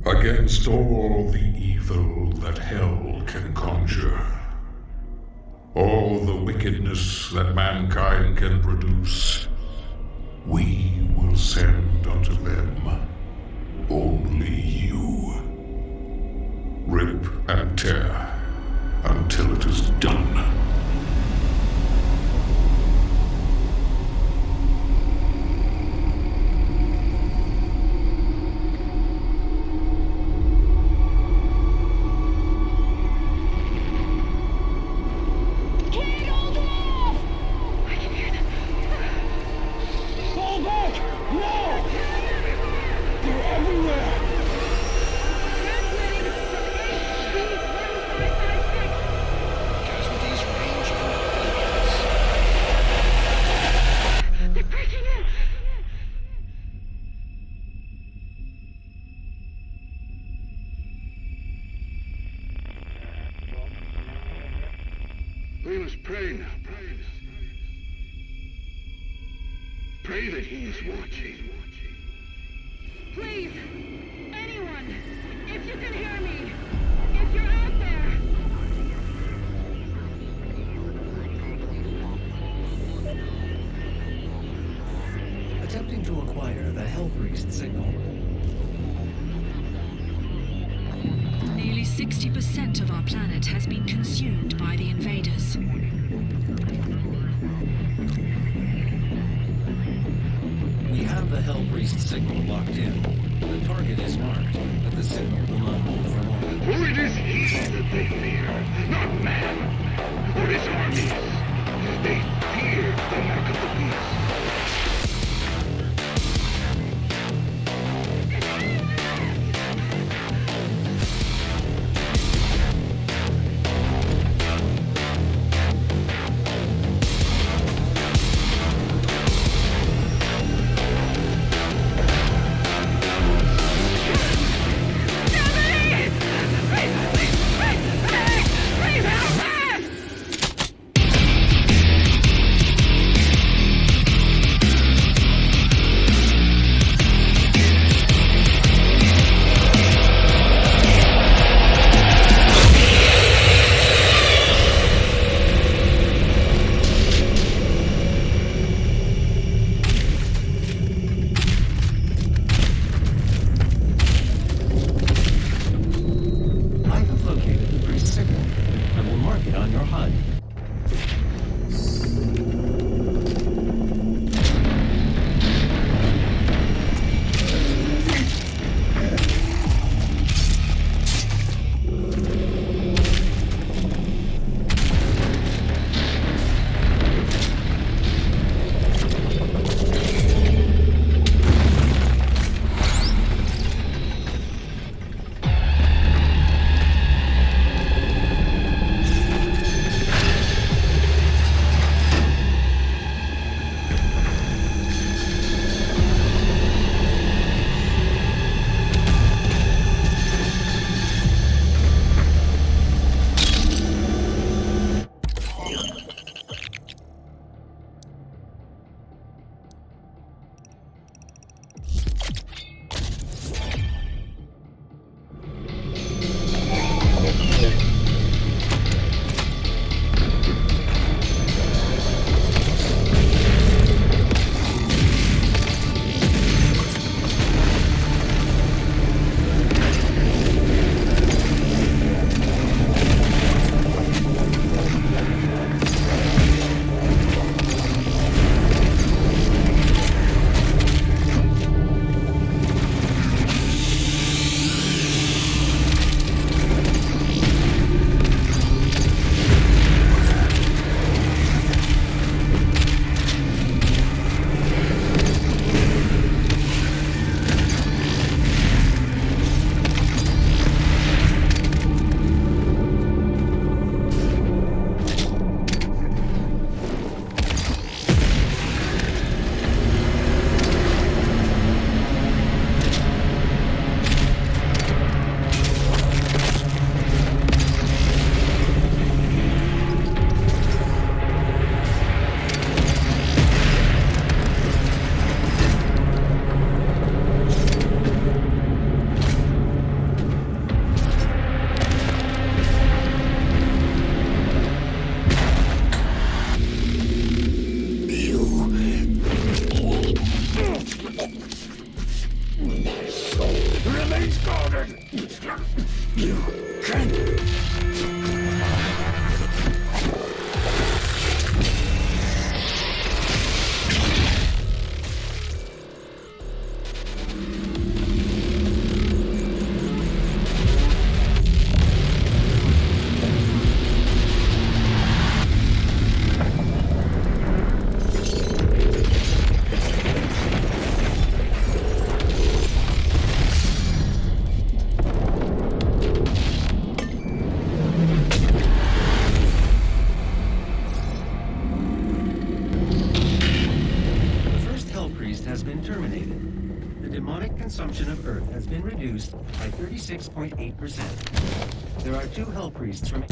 Against all the evil that hell can conjure, all the wickedness that mankind can produce, we will send unto them only you. Rip and tear until it is done. We must pray now. Pray that he is watching. Please, anyone, if you can hear me, if you're out there. Attempting to acquire the Hell Priest signal. Nearly 60% of our planet has been consumed by the invaders. We have the Hell Priest signal locked in. The target is marked, but the signal will not hold for long. For it is he that they fear, not man, or his armies. They fear the mark of the beast. consumption of Earth has been reduced by 36.8%. There are 2 hell priests from...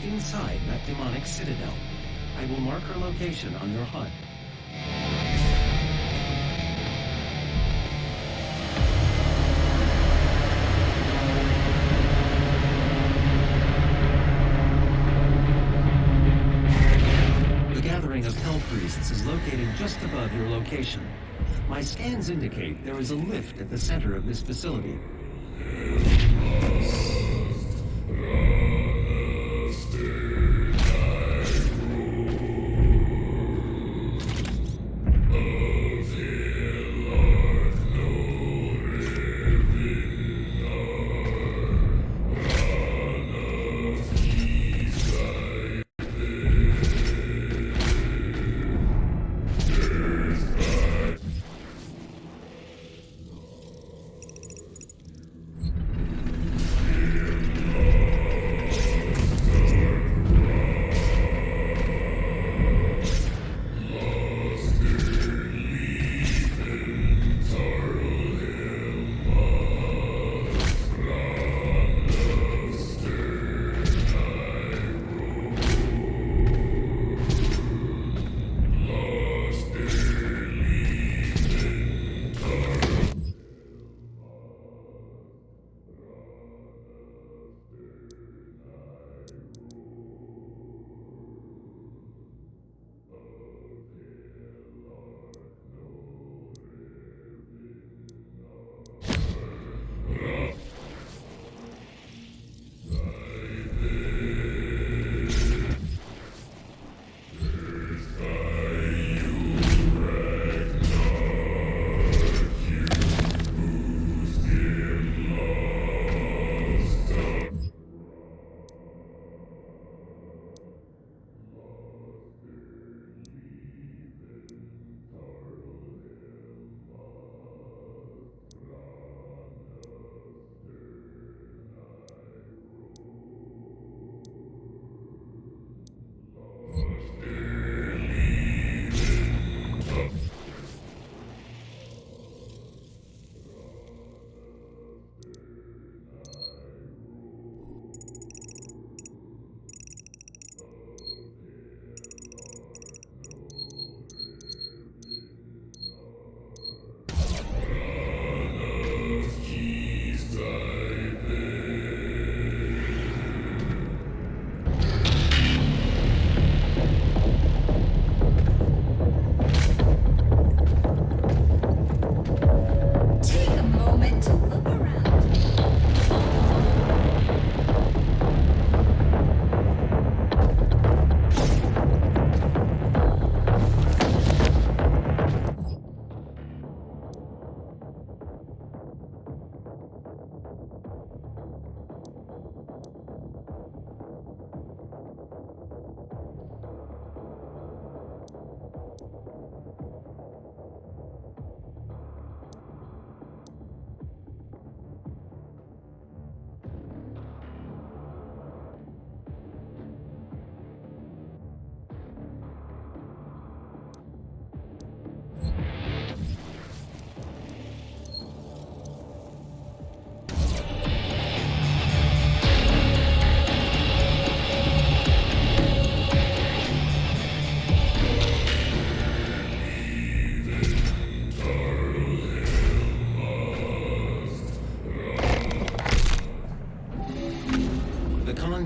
inside that demonic citadel. I will mark her location on your HUD. The gathering of Hell Priests is located just above your location. My scans indicate there is a lift at the center of this facility.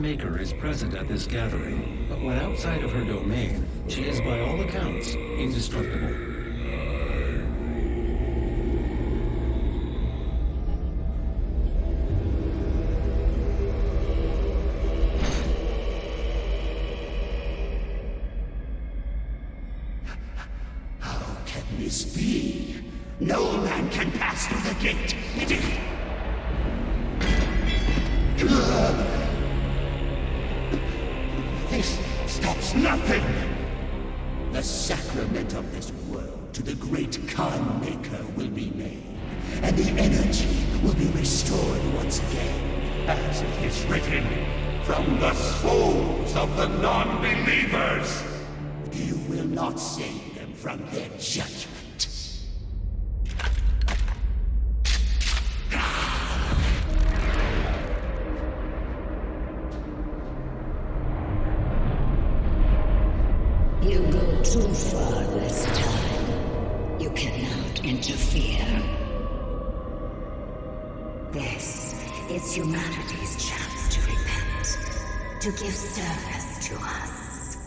Maker is present at this gathering, but when outside of her domain, she is by all accounts indestructible. How can this be? No man can pass through the gate. It is... This stops nothing! The sacrament of this world to the great Khan Maker will be made, and the energy will be restored once again, as it is written, from the souls of the non-believers! You will not save them from their judgment. far less time. You cannot interfere. This is humanity's chance to repent, to give service to us.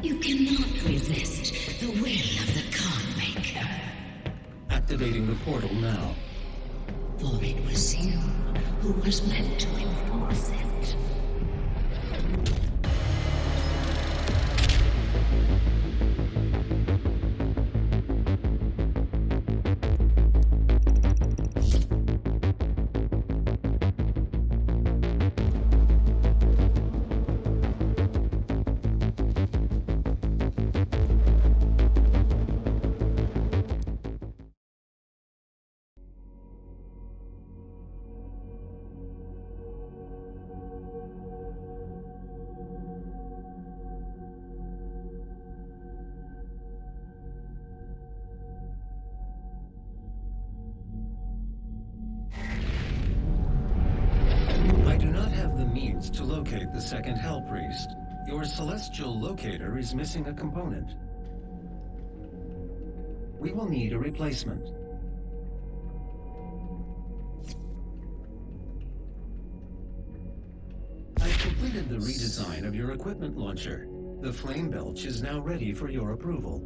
You cannot resist the will of the Khan Maker. Activating the portal now. For it was you who was meant to enforce it. To locate the second Hell Priest, your celestial locator is missing a component. We will need a replacement. I've completed the redesign of your equipment launcher. The flame belch is now ready for your approval.